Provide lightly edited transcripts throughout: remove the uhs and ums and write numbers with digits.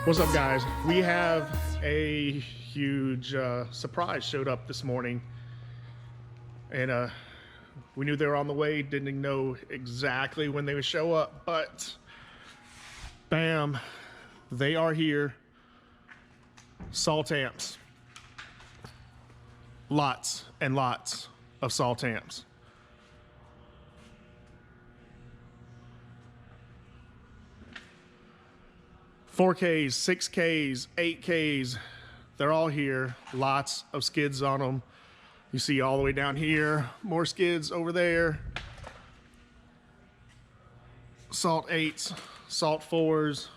What's up, guys? We have a huge surprise showed up this morning, and we knew they were on the way. Didn't know exactly when they would show up, but bam, they are here. Salt amps, lots and lots of salt amps. $4Ks, $6Ks, $8Ks, they're all here. Lots of skids on them. You see all the way down here, more skids over there. Salt 8s, Salt 4s,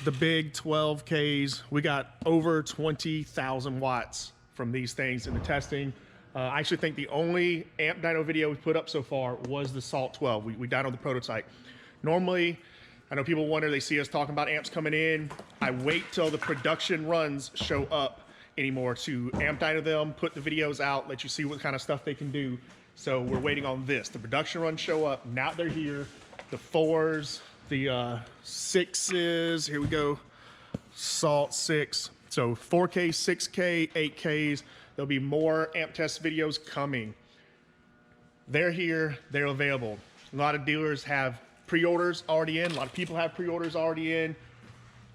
the big 12Ks. We got over 20,000 watts from these things in the testing. I actually think the only amp dyno video we put up so far was the Salt 12. We dynoed the prototype. Normally, I know people wonder, they see us talking about amps coming in. I wait till the production runs show up anymore to amp dyno them, put the videos out, let you see what kind of stuff they can do. So we're waiting on this. The production runs show up, now they're here. The 4s, the 6s, here we go, Salt 6. So 4K, 6K, 8Ks, there'll be more amp test videos coming. They're here, they're available. A lot of dealers have pre-orders already in. A lot of people have pre-orders already in.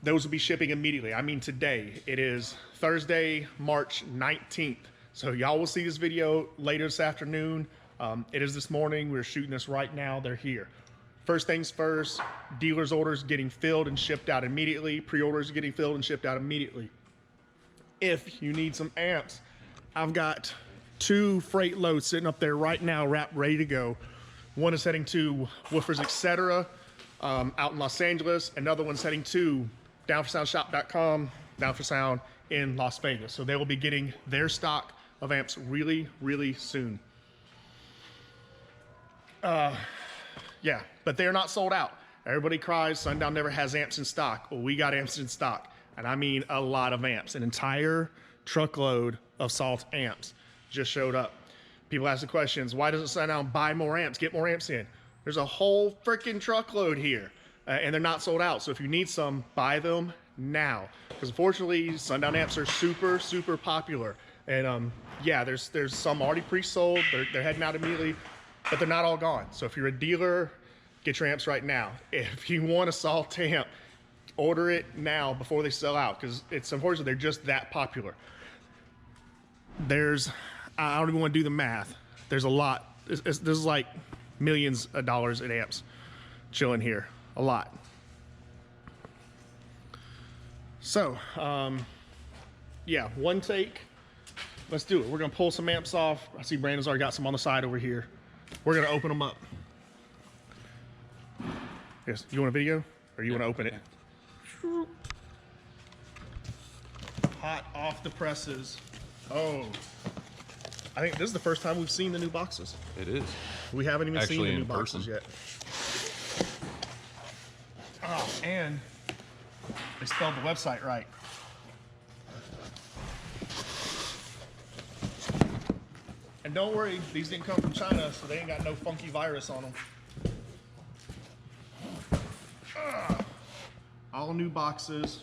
Those will be shipping immediately. I mean today. It is Thursday, March 19th. So y'all will see this video later this afternoon. It is this morning. We're shooting this right now. They're here. First things first, dealers' orders getting filled and shipped out immediately. Pre-orders getting filled and shipped out immediately. If you need some amps, I've got 2 freight loads sitting up there right now, wrapped, ready to go. One is heading to Woofers Etc. Out in Los Angeles. Another one's heading to downforsoundshop.com, Down for Sound in Las Vegas. So they will be getting their stock of amps really, really soon. Yeah, but they're not sold out. Everybody cries Sundown never has amps in stock. Well, we got amps in stock, and I mean a lot of amps. An entire truckload of Salt amps just showed up. People ask the questions, why doesn't Sundown buy more amps, get more amps in? There's a whole freaking truckload here, and they're not sold out. So if you need some, buy them now. Because unfortunately, Sundown amps are super, super popular. And yeah, there's some already pre-sold. They're heading out immediately, but they're not all gone. So if you're a dealer, get your amps right now. If you want a Salt amp, order it now before they sell out, because it's unfortunately, they're just that popular. I don't even want to do the math. There's a lot. There's like millions of dollars in amps chilling here. A lot. So, yeah, one take. Let's do it. We're going to pull some amps off. I see Brandon's already got some on the side over here. We're going to open them up. Yes, you want a video? Or you want to open it? Hot off the presses. Oh. I think this is the first time we've seen the new boxes. It is. We haven't even seen the new boxes yet. Oh, and they spelled the website right. And don't worry, these didn't come from China, so they ain't got no funky virus on them. All new boxes.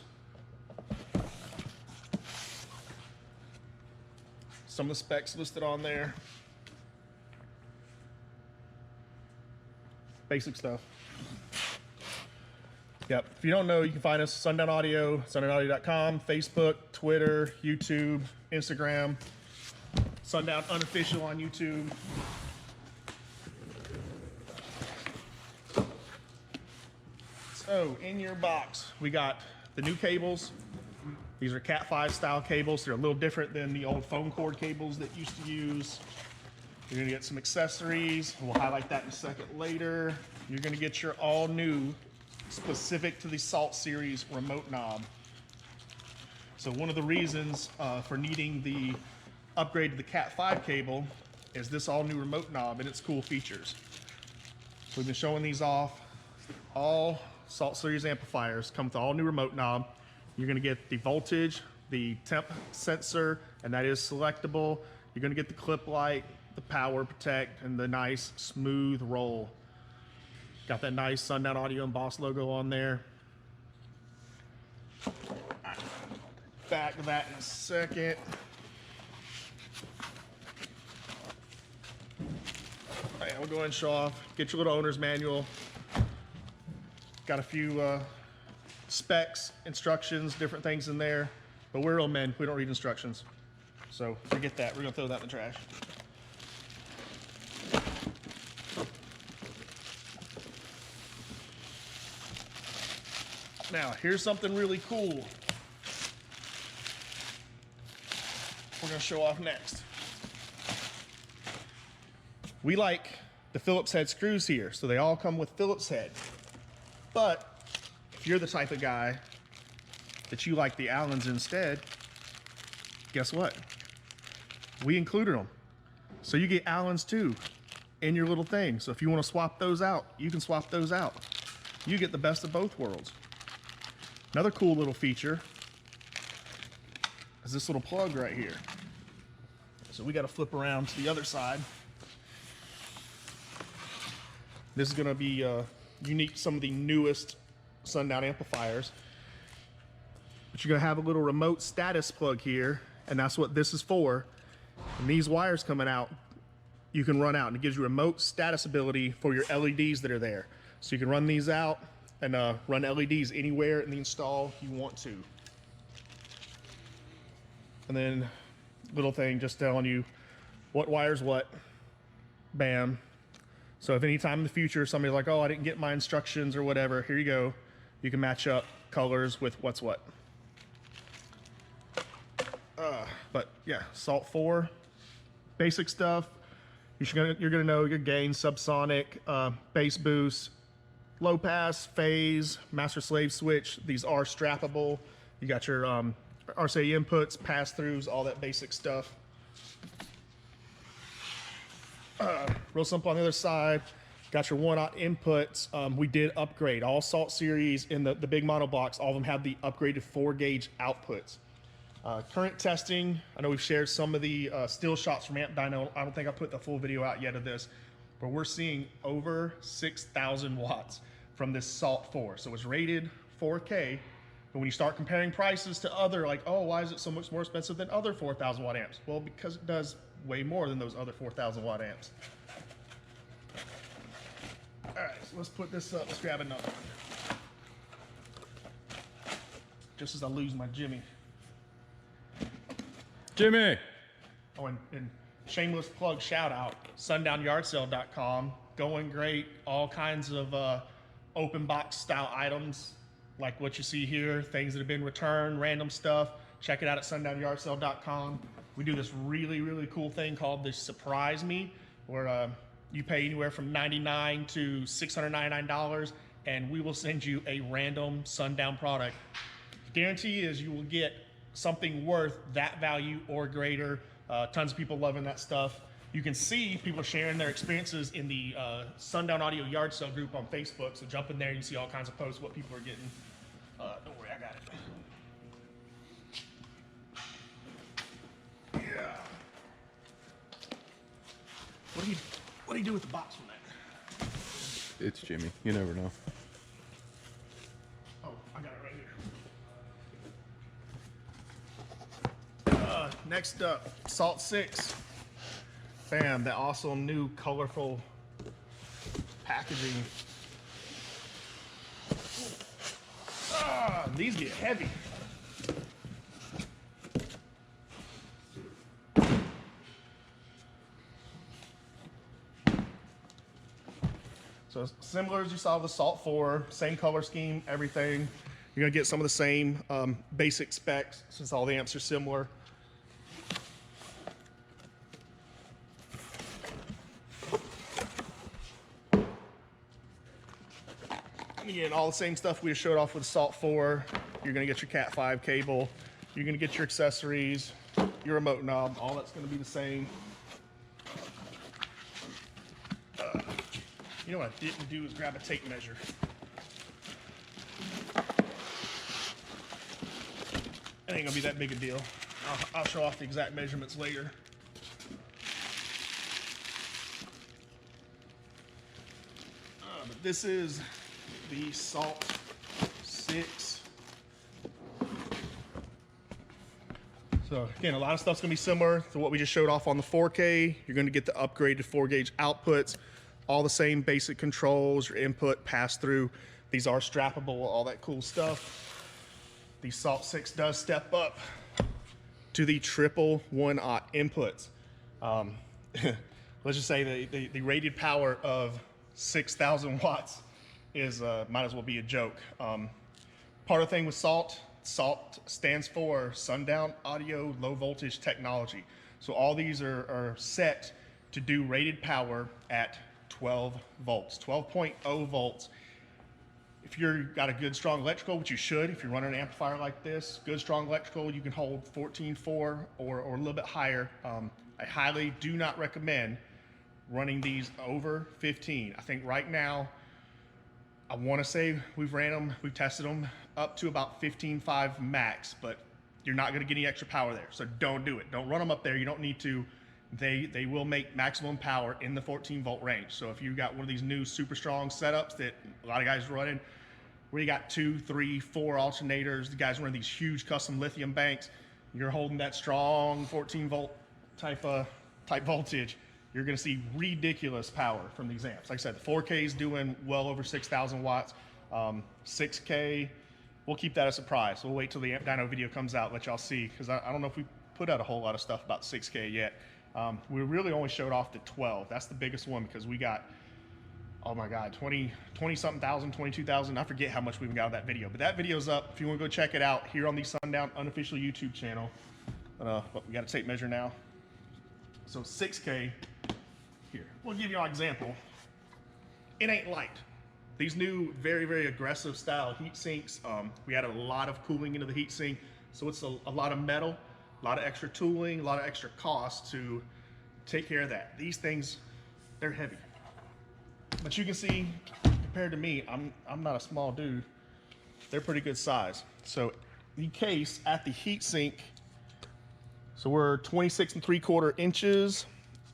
Some of the specs listed on there. Basic stuff. Yep, if you don't know, you can find us Sundown Audio, sundownaudio.com, Facebook, Twitter, YouTube, Instagram, Sundown Unofficial on YouTube. So in your box, we got the new cables. These are Cat 5 style cables. They're a little different than the old phone cord cables that you used to use. You're gonna get some accessories. We'll highlight that in a second later. You're gonna get your all new, specific to the Salt series remote knob. So one of the reasons for needing the upgrade to the Cat 5 cable is this all new remote knob and its cool features. So we've been showing these off. All Salt series amplifiers come with all new remote knob. You're gonna get the voltage, the temp sensor, and that is selectable. You're gonna get the clip light, the power protect, and the nice smooth roll. Got that nice Sundown Audio and Boss logo on there. back to that in a second. All right, we'll go ahead and show off. Get your little owner's manual. Got a few specs, instructions, different things in there. But we're real men. We don't read instructions. So forget that. We're going to throw that in the trash. Now, here's something really cool we're going to show off next. We like the Phillips head screws here, so they all come with Phillips head. But if you're the type of guy that you like the Allens instead, guess what? We included them. So you get Allens too in your little thing. So if you want to swap those out, you can swap those out. You get the best of both worlds. Another cool little feature is this little plug right here. So we got to flip around to the other side. This is going to be unique to some of the newest Sundown amplifiers. But you're going to have a little remote status plug here, and that's what this is for. And these wires coming out, you can run out, and it gives you remote status ability for your LEDs that are there. So you can run these out and run LEDs anywhere in the install you want to. And then little thing just telling you what wires what. Bam. So if any time in the future somebody's like, oh, I didn't get my instructions or whatever, here you go. You can match up colors with what's what. But yeah, Salt 4, basic stuff. You're gonna know your gain, subsonic, bass boost, low pass, phase, master slave switch. These are strappable. You got your RCA inputs, pass throughs, all that basic stuff. Real simple on the other side. Got your 1-aught inputs. We did upgrade all Salt series in the big mono blocks. All of them have the upgraded 4-gauge outputs. Current testing, I know we've shared some of the still shots from Amp Dyno. I don't think I put the full video out yet of this, but we're seeing over 6,000 watts from this Salt 4. So it's rated 4K, but when you start comparing prices to other, like, oh, why is it so much more expensive than other 4,000 watt amps? Well, because it does way more than those other 4,000 watt amps. All right, so let's put this up. Let's grab another one. Just as I lose my Jimmy. Jimmy! Oh, and shameless plug shout out, sundownyardsale.com. Going great. All kinds of open box style items like what you see here, things that have been returned, random stuff. Check it out at sundownyardsale.com. We do this really, really cool thing called the Surprise Me, where you pay anywhere from $99 to $699, and we will send you a random Sundown product. Guarantee is you will get something worth that value or greater. Tons of people loving that stuff. You can see people sharing their experiences in the Sundown Audio Yard Sale group on Facebook. So jump in there, you can see all kinds of posts, what people are getting. Don't worry, I got it. Yeah. What do you do with the box from that? It's Jimmy. You never know. Oh, I got it right here. Next up, Salt 6. Bam, that awesome new colorful packaging. These get heavy. So similar as you saw with the Salt 4, same color scheme, everything. You're gonna get some of the same basic specs since all the amps are similar. Again, all the same stuff we just showed off with the Salt 4. You're gonna get your Cat 5 cable. You're gonna get your accessories, your remote knob, all that's gonna be the same. You know what I didn't do is grab a tape measure. It ain't gonna be that big a deal. I'll show off the exact measurements later. But this is the Salt 6 So again, a lot of stuff's gonna be similar to what we just showed off on the 4K. You're gonna get the upgraded 4-gauge outputs, all the same basic controls, your input, pass through. These are strappable, all that cool stuff. The Salt 6 does step up to the triple 1-aught inputs. Let's just say the rated power of 6,000 watts is might as well be a joke. Part of the thing with Salt stands for Sundown Audio Low Voltage Technology. So all these are set to do rated power at 12 volts, 12.0 volts. If you've got a good strong electrical, which you should, if you're running an amplifier like this, good strong electrical, you can hold 14.4 or a little bit higher. I highly do not recommend running these over 15. I think right now, I want to say we've tested them up to about 15.5 max, but you're not going to get any extra power there. So don't do it. Don't run them up there. You don't need to. They will make maximum power in the 14 volt range. So if you've got one of these new super strong setups that a lot of guys are running, where you got 2, 3, 4 alternators, the guys running these huge custom lithium banks, you're holding that strong 14 volt type voltage, you're going to see ridiculous power from these amps. Like I said, the 4K is doing well over 6,000 watts. 6K, we'll keep that a surprise. We'll wait till the Amp Dyno video comes out, let y'all see, because I don't know if we put out a whole lot of stuff about 6K yet. We really only showed off the 12. That's the biggest one because we got, oh my God, 20-something thousand, 22,000. I forget how much we got on that video, but that video's up. If you want to go check it out here on the Sundown unofficial YouTube channel. But we got a tape measure now. So 6K, here, we'll give you an example. It ain't light. These new, very, very aggressive style heat sinks, we added a lot of cooling into the heat sink, so it's a lot of metal, a lot of extra tooling, a lot of extra cost to take care of that. These things, they're heavy. But you can see, compared to me, I'm not a small dude. They're pretty good size. So the case at the heat sink, so we're 26.75 inches.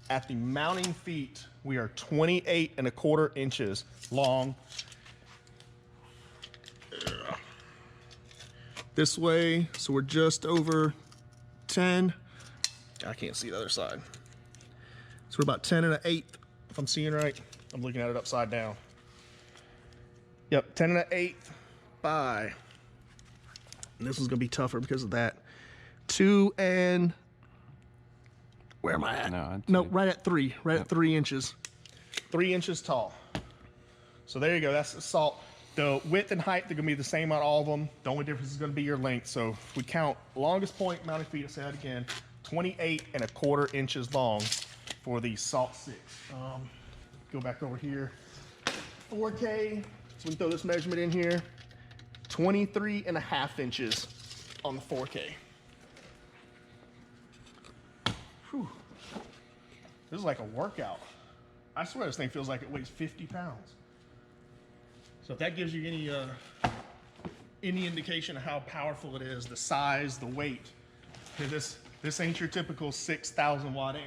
At the mounting feet, we are 28.25 inches long. This way, so we're just over 10. I can't see the other side. So we're about 10.1/8, if I'm seeing right. I'm looking at it upside down. Yep, 10.1/8 by, and this one's gonna be tougher because of that. 2 and, where am I at? No, right at 3, at 3 inches. 3 inches tall. So there you go, that's the Salt. The width and height, they're gonna be the same on all of them. The only difference is gonna be your length. So if we count longest point mounting feet, I'll say that again, 28.25 inches long for the Salt 6. Go back over here, 4K, so we can throw this measurement in here, 23.5 inches on the 4K. Whew. This is like a workout. I swear this thing feels like it weighs 50 pounds. So if that gives you any indication of how powerful it is, the size, the weight, this ain't your typical 6,000 watt amp.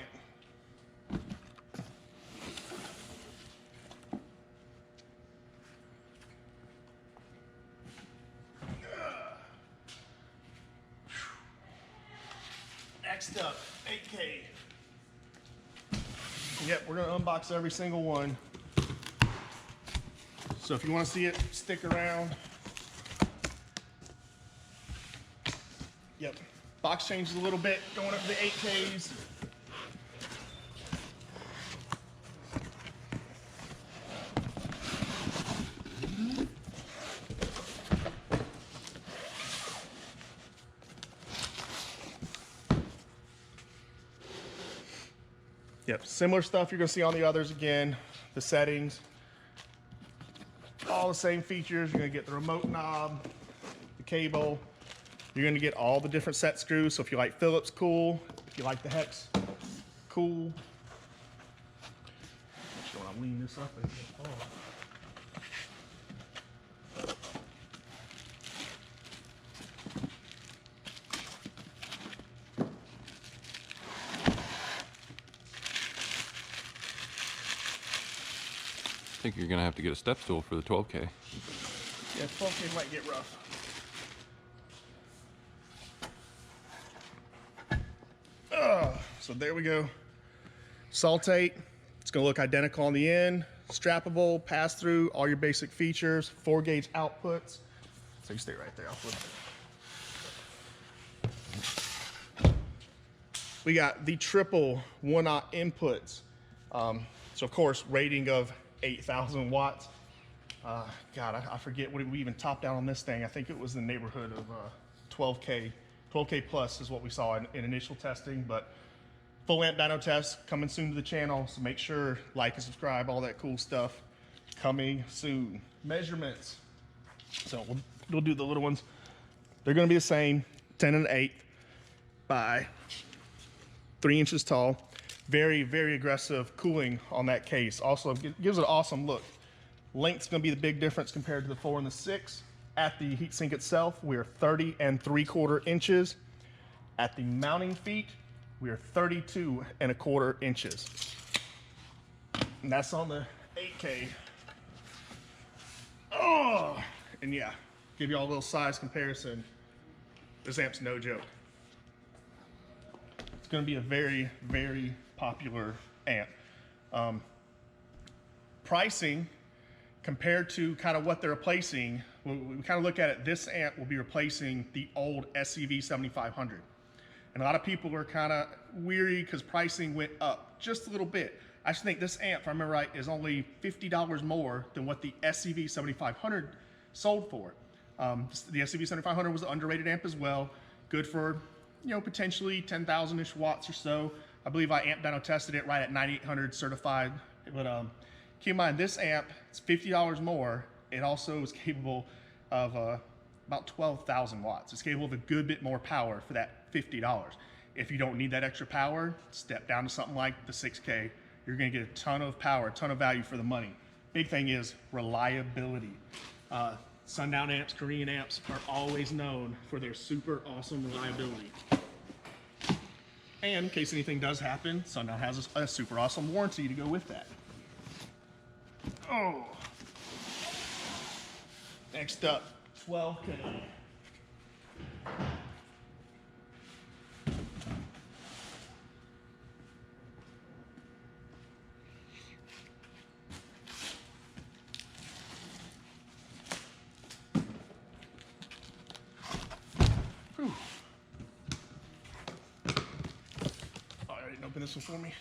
Next up, 8K. Yep, we're gonna unbox every single one. So if you wanna see it, stick around. Yep, box changes a little bit, going up to the 8Ks. Yep, similar stuff you're gonna see on the others again. The settings, all the same features. You're gonna get the remote knob, the cable. You're gonna get all the different set screws. So if you like Phillips, cool. If you like the hex, cool. So when I lean this up and oh. I think you're gonna have to get a step stool for the 12K. Yeah, 12K might get rough. So there we go. Salt 8. It's gonna look identical on the end. Strappable, pass through, all your basic features, 4-gauge outputs. So you stay right there, I'll flip it. We got the triple 1-aught inputs. So of course, rating of 8,000 watts. God, I forget what we even topped out on this thing. I think it was in the neighborhood of 12K. 12K plus is what we saw in initial testing, but full amp dyno test coming soon to the channel. So make sure, like and subscribe, all that cool stuff coming soon. Measurements. So we'll do the little ones. They're gonna be the same, 10 1/8 by 3 inches tall. Very, very aggressive cooling on that case. Also it gives it an awesome look. Length's gonna be the big difference compared to the 4 and the 6. At the heatsink itself, we are 30 3/4 inches. At the mounting feet, we are 32 1/4 inches. And that's on the 8K. Oh, and yeah, give you all a little size comparison. This amp's no joke. It's gonna be a very, very popular amp. Pricing, compared to kind of what they're replacing, we kind of look at it, this amp will be replacing the old SCV 7500. And a lot of people are kind of weary because pricing went up just a little bit. I just think this amp, if I remember right, is only $50 more than what the SCV 7500 sold for. The SCV 7500 was an underrated amp as well. Good for, you know, potentially 10,000-ish watts or so. I believe I amp dyno tested it right at 9800 certified. But keep in mind, this amp, it's $50 more. It also is capable of about 12,000 watts. It's capable of a good bit more power for that $50. If you don't need that extra power, step down to something like the 6K. You're gonna get a ton of power, a ton of value for the money. Big thing is reliability. Sundown amps, Korean amps are always known for their super awesome reliability. And in case anything does happen, Sundown has a super awesome warranty to go with that. Oh. Next up, 12K. Whew. Oh, I didn't open this one for me.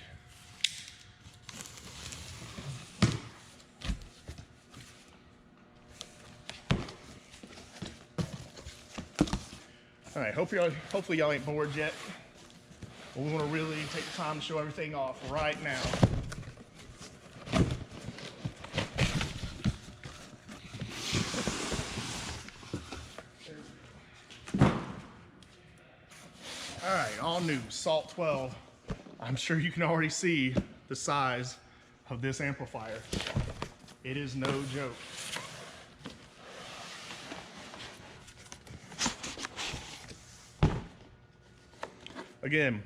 All right, hopefully y'all ain't bored yet. But we want to really take the time to show everything off right now. All right, all new, Salt 12. I'm sure you can already see the size of this amplifier. It is no joke. Again,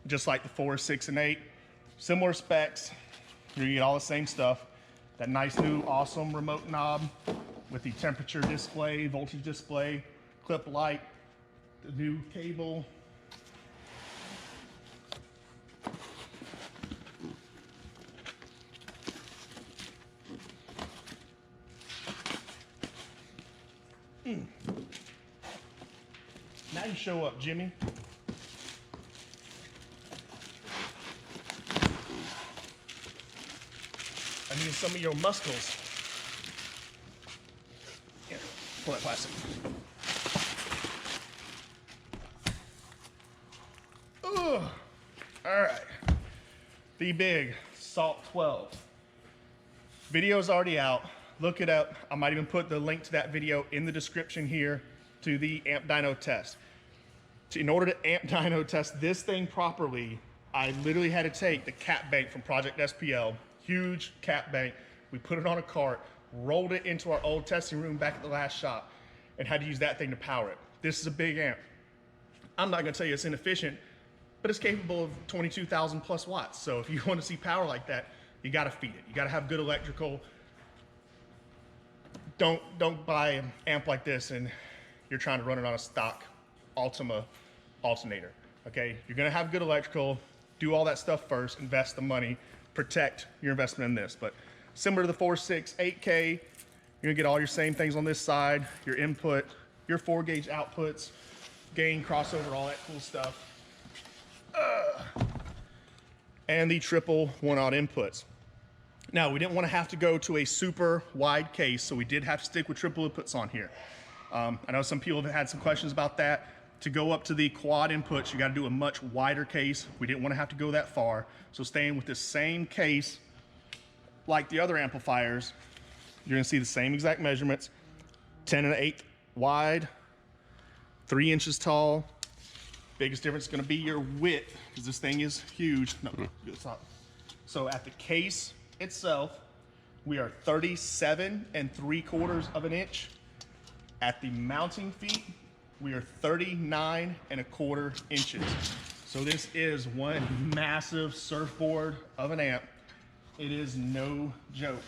just like the 4, 6, and 8, similar specs. You're gonna get all the same stuff. That nice new awesome remote knob with the temperature display, voltage display, clip light, the new cable. Now you show up, Jimmy. I need some of your muscles. Here, pull that plastic. Ugh. All right. The big Salt 12. Video's already out. Look it up. I might even put the link to that video in the description here to the amp dyno test. In order to amp dyno test this thing properly, I literally had to take the cap bank from Project SPL, huge cap bank. We put it on a cart, rolled it into our old testing room back at the last shop, and had to use that thing to power it. This is a big amp. I'm not gonna tell you it's inefficient, but it's capable of 22,000 plus watts. So if you want to see power like that, you gotta feed it. You gotta have good electrical. Don't buy an amp like this and you're trying to run it on a stock Ultima alternator, okay? You're gonna have good electrical. do all that stuff first, invest the money, protect your investment in this. But similar to the 4.6, 8K, you're gonna get all your same things on this side, your input, your 4-gauge outputs, gain, crossover, all that cool stuff. And the triple 1-aught inputs. Now, we didn't want to have to go to a super wide case, so we did have to stick with triple inputs on here. I know some people have had some questions about that. To go up to the quad inputs, you got to do a much wider case. We didn't want to have to go that far. So staying with the same case, like the other amplifiers, you're going to see the same exact measurements. 10 1/8 wide, 3 inches tall. Biggest difference is going to be your width, because this thing is huge. No, it's not. So at the case itself, we are 37 3/4 of an inch. At the mounting feet, we are 39 1/4 inches. So this is one massive surfboard of an amp. It is no joke.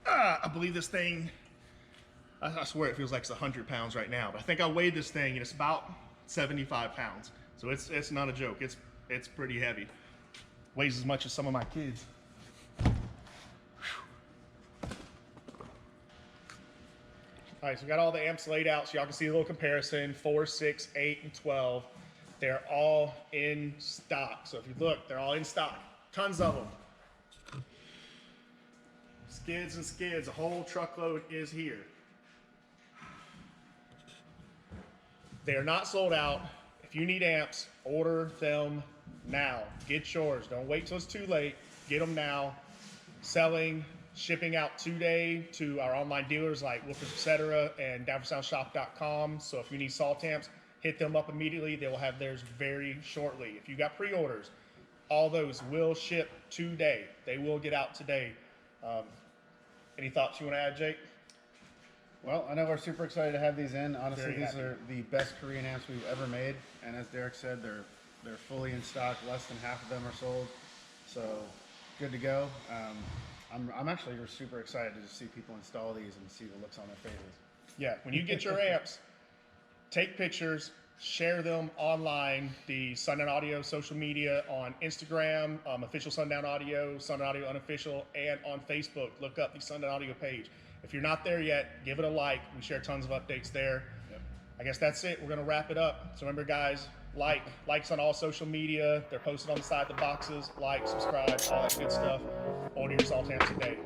I believe this thing, I swear it feels like it's 100 pounds right now, but I think I weighed this thing and it's about 75 pounds. So it's not a joke. It's pretty heavy. Weighs as much as some of my kids. All right, so we got all the amps laid out so y'all can see a little comparison, 4, 6, 8, and 12. They're all in stock. So if you look, they're all in stock. Tons of them. Skids and skids, a whole truckload is here. They are not sold out. If you need amps, order them now. Get yours. Don't wait till it's too late. Get them now. Selling, shipping out today to our online dealers like Woofers Etc. and downforsoundshop.com. So if you need salt amps, hit them up immediately. They will have theirs very shortly. If you got pre-orders, all those will ship today. They will get out today. Any thoughts you want to add, Jake? Well, I know we're super excited to have these in. Honestly, Very these happy. are the best Korean amps we've ever made. And as Derek said, they're fully in stock. Less than half of them are sold. So good to go. I'm actually super excited to just see people install these and see the looks on their faces. Yeah, when you get your amps, take pictures, share them online. The Sundown Audio social media on Instagram, official Sundown Audio, Sundown Audio unofficial, and on Facebook. Look up the Sundown Audio page. If you're not there yet, give it a like. We share tons of updates there. Yep. I guess that's it. We're going to wrap it up. So remember, guys, likes on all social media. They're posted on the side of the boxes. Like, subscribe, all that good stuff. Order your salt amps today.